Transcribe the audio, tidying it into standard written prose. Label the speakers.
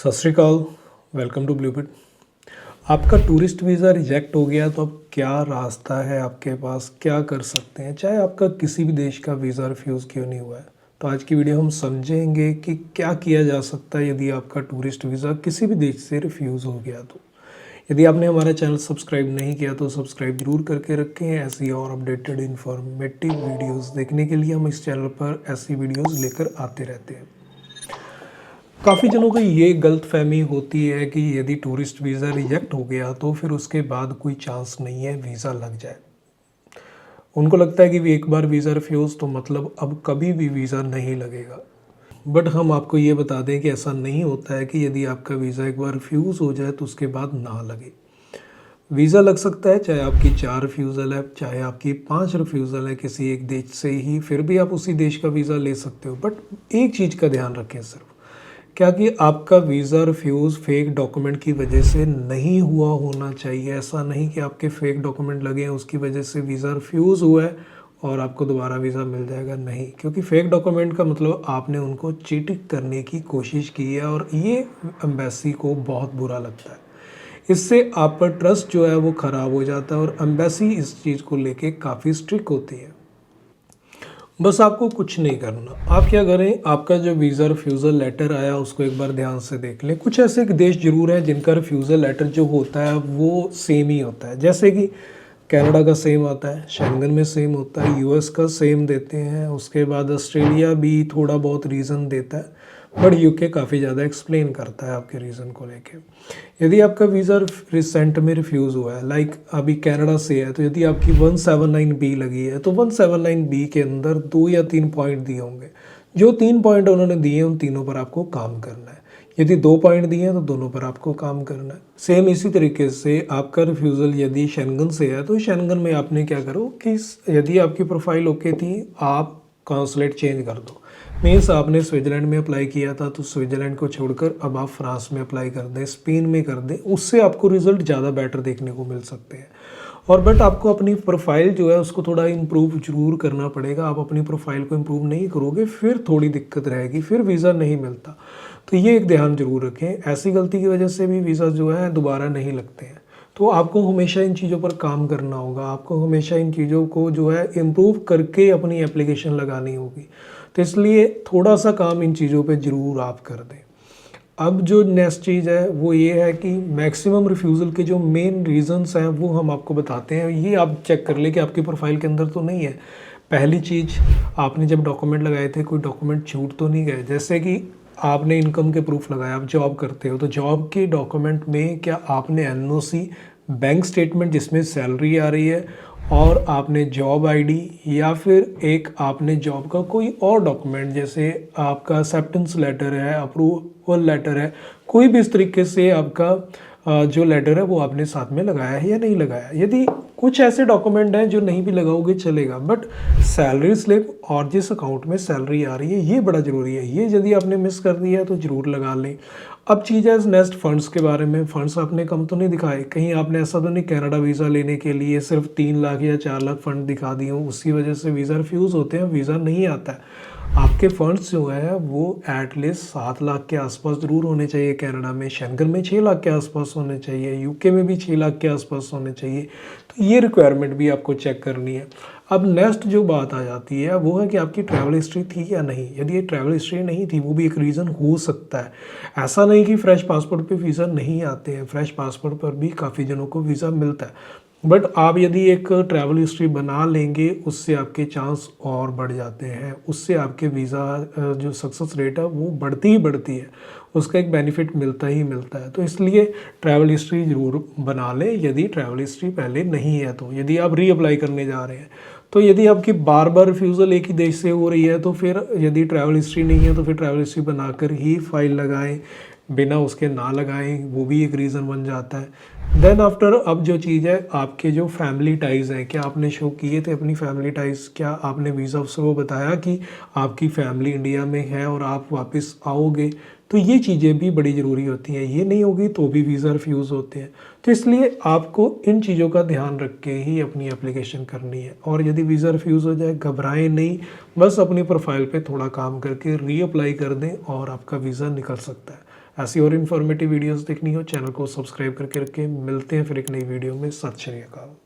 Speaker 1: सत Shri Akal. Welcome to Bluebit. आपका tourist visa reject हो गया तो अब क्या रास्ता है आपके पास, क्या कर सकते हैं, चाहे आपका किसी भी देश का वीज़ा रिफ्यूज़ क्यों नहीं हुआ है। तो आज की वीडियो हम समझेंगे कि क्या किया जा सकता है यदि आपका टूरिस्ट वीज़ा किसी भी देश से रिफ्यूज़ हो गया तो। यदि आपने हमारा चैनल सब्सक्राइब नहीं किया तो सब्सक्राइब जरूर करके रखें। ऐसी और अपडेटेड इन्फॉर्मेटिव वीडियोज़ देखने के लिए हम इस चैनल पर ऐसी वीडियोज़ लेकर आते रहते हैं। काफ़ी जनों को ये गलतफहमी होती है कि यदि टूरिस्ट वीज़ा रिजेक्ट हो गया तो फिर उसके बाद कोई चांस नहीं है वीज़ा लग जाए। उनको लगता है कि एक बार वीज़ा रिफ्यूज़ तो मतलब अब कभी भी वीज़ा नहीं लगेगा। बट हम आपको ये बता दें कि ऐसा नहीं होता है कि यदि आपका वीज़ा एक बार रिफ्यूज़ हो जाए तो उसके बाद ना लगे। वीज़ा लग सकता है चाहे आपकी 4 रिफ्यूज़ल है, चाहे आपकी 5 रिफ्यूज़ल है किसी एक देश से ही, फिर भी आप उसी देश का वीज़ा ले सकते हो। बट एक चीज़ का ध्यान रखें सिर्फ, क्या कि आपका वीज़ा रिफ्यूज़ फेक डॉक्यूमेंट की वजह से नहीं हुआ होना चाहिए। ऐसा नहीं कि आपके फेक डॉक्यूमेंट लगे हैं उसकी वजह से वीज़ा रिफ्यूज़ हुआ है और आपको दोबारा वीज़ा मिल जाएगा, नहीं। क्योंकि फेक डॉक्यूमेंट का मतलब आपने उनको चीटिंग करने की कोशिश की है और ये एम्बेसी को बहुत बुरा लगता है। इससे आप पर ट्रस्ट जो है वो ख़राब हो जाता है और एम्बेसी इस चीज़ को लेके काफ़ी स्ट्रिक्ट होती है। बस आपको कुछ नहीं करना। आप क्या करें, आपका जो वीज़ा रिफ्यूज़ल लेटर आया उसको एक बार ध्यान से देख लें। कुछ ऐसे देश ज़रूर हैं जिनका रिफ्यूज़ल लेटर जो होता है वो सेम ही होता है, जैसे कि कनाडा का सेम आता है, शेंगन में सेम होता है, यूएस का सेम देते हैं, उसके बाद ऑस्ट्रेलिया भी थोड़ा बहुत रीज़न देता है, बट यूके काफ़ी ज़्यादा एक्सप्लेन करता है आपके रीज़न को लेके। यदि आपका वीज़ा रिसेंट में रिफ्यूज़ हुआ है, लाइक अभी कनाडा से है, तो यदि आपकी 179B लगी है तो 179B के अंदर 2 या 3 पॉइंट दिए होंगे। जो 3 पॉइंट उन्होंने दिए उन तीनों पर आपको काम करना है। यदि 2 पॉइंट दिए हैं तो दोनों पर आपको काम करना है। सेम इसी तरीके से आपका रिफ्यूज़ल यदि शेंगन से है तो शेंगन में आपने क्या करो कि यदि आपकी प्रोफाइल ओके थी, आप कॉन्सुलेट चेंज कर दो। मीन्स आपने स्विट्ज़रलैंड में अप्लाई किया था तो स्विट्ज़रलैंड को छोड़कर अब आप फ्रांस में अप्लाई कर दें, स्पेन में कर दें, उससे आपको रिज़ल्ट ज़्यादा बेटर देखने को मिल सकते हैं। और बट आपको अपनी प्रोफाइल जो है उसको थोड़ा इम्प्रूव जरूर करना पड़ेगा। आप अपनी प्रोफाइल को इम्प्रूव नहीं करोगे फिर थोड़ी दिक्कत रहेगी, फिर वीज़ा नहीं मिलता। तो ये एक ध्यान जरूर रखें, ऐसी गलती की वजह से भी वीज़ा जो है दोबारा नहीं लगते हैं। तो आपको हमेशा इन चीज़ों पर काम करना होगा, आपको हमेशा इन चीज़ों को जो है इम्प्रूव करके अपनी एप्लीकेशन लगानी होगी। तो इसलिए थोड़ा सा काम इन चीज़ों पे ज़रूर आप कर दें। अब जो नेक्स्ट चीज़ है वो ये है कि मैक्सिमम रिफ्यूज़ल के जो मेन रीज़न्स हैं वो हम आपको बताते हैं। ये आप चेक कर ले कि आपकी प्रोफाइल के अंदर तो नहीं है। पहली चीज़, आपने जब डॉक्यूमेंट लगाए थे कोई डॉक्यूमेंट छूट तो नहीं गए। जैसे कि आपने इनकम के प्रूफ लगाया, आप जॉब करते हो तो जॉब के डॉक्यूमेंट में क्या आपने एनओसी, बैंक स्टेटमेंट जिसमें सैलरी आ रही है, और आपने जॉब आईडी, या फिर एक आपने जॉब का कोई और डॉक्यूमेंट जैसे आपका एक्सेप्टेंस लेटर है, अप्रूवल लेटर है, कोई भी इस तरीके से आपका जो लेटर है वो आपने साथ में लगाया है या नहीं लगाया। यदि कुछ ऐसे डॉक्यूमेंट हैं जो नहीं भी लगाओगे चलेगा, बट सैलरी स्लिप और जिस अकाउंट में सैलरी आ रही है ये बड़ा ज़रूरी है। ये यदि आपने मिस कर दिया है तो ज़रूर लगा लें। अब चीज़ है नेक्स्ट फंड्स के बारे में। फंड्स आपने कम तो नहीं दिखाए, कहीं आपने ऐसा तो नहीं कनाडा वीज़ा लेने के लिए सिर्फ 3 लाख या 4 लाख फ़ंड दिखा दिए हों, उसकी वजह से वीज़ा रिफ्यूज़ होते हैं, वीज़ा नहीं आता है। आपके फंड्स जो है वो एटलीस्ट 7 लाख के आसपास ज़रूर होने चाहिए। कनाडा में, शेंगन में 6 लाख के आसपास होने चाहिए, यूके में भी 6 लाख के आसपास होने चाहिए। तो ये रिक्वायरमेंट भी आपको चेक करनी है। अब नेक्स्ट जो बात आ जाती है वो है कि आपकी ट्रैवल हिस्ट्री थी या नहीं। यदि ये ट्रैवल हिस्ट्री नहीं थी वो भी एक रीज़न हो सकता है। ऐसा नहीं कि फ्रेश पासपोर्ट पे वीज़ा नहीं आते हैं, फ्रेश पासपोर्ट पर भी काफ़ी जनों को वीज़ा मिलता है। बट आप यदि एक ट्रैवल हिस्ट्री बना लेंगे उससे आपके चांस और बढ़ जाते हैं, उससे आपके वीज़ा जो सक्सेस रेट है वो बढ़ती ही बढ़ती है, उसका एक बेनिफिट मिलता ही मिलता है। तो इसलिए ट्रैवल हिस्ट्री ज़रूर बना लें यदि ट्रैवल हिस्ट्री पहले नहीं है। तो यदि आप रीअप्लाई करने जा रहे हैं, तो यदि आपकी बार बार रिफ्यूज़ल एक ही देश से हो रही है तो फिर यदि ट्रैवल हिस्ट्री नहीं है तो फिर ट्रैवल हिस्ट्री बनाकर ही फाइल लगाएं, बिना उसके ना लगाएं, वो भी एक रीज़न बन जाता है। देन आफ्टर, अब जो चीज़ है आपके जो फैमिली टाइज़ हैं, क्या आपने शो किए थे अपनी फैमिली टाइज़, क्या आपने वीज़ा ऑफिसर को बताया कि आपकी फैमिली इंडिया में है और आप वापस आओगे। तो ये चीज़ें भी बड़ी ज़रूरी होती हैं, ये नहीं होगी तो भी वीज़ा रिफ्यूज़ होते हैं। तो इसलिए आपको इन चीज़ों का ध्यान रख के ही अपनी एप्लीकेशन करनी है। और यदि वीज़ा रिफ्यूज़ हो जाए घबराएं नहीं, बस अपनी प्रोफाइल पे थोड़ा काम करके रीअप्लाई कर दें और आपका वीज़ा निकल सकता है। ऐसी और इन्फॉर्मेटिव वीडियोस देखनी हो चैनल को सब्सक्राइब करके रखें। मिलते हैं फिर एक नई वीडियो में। सत श्री अकाल।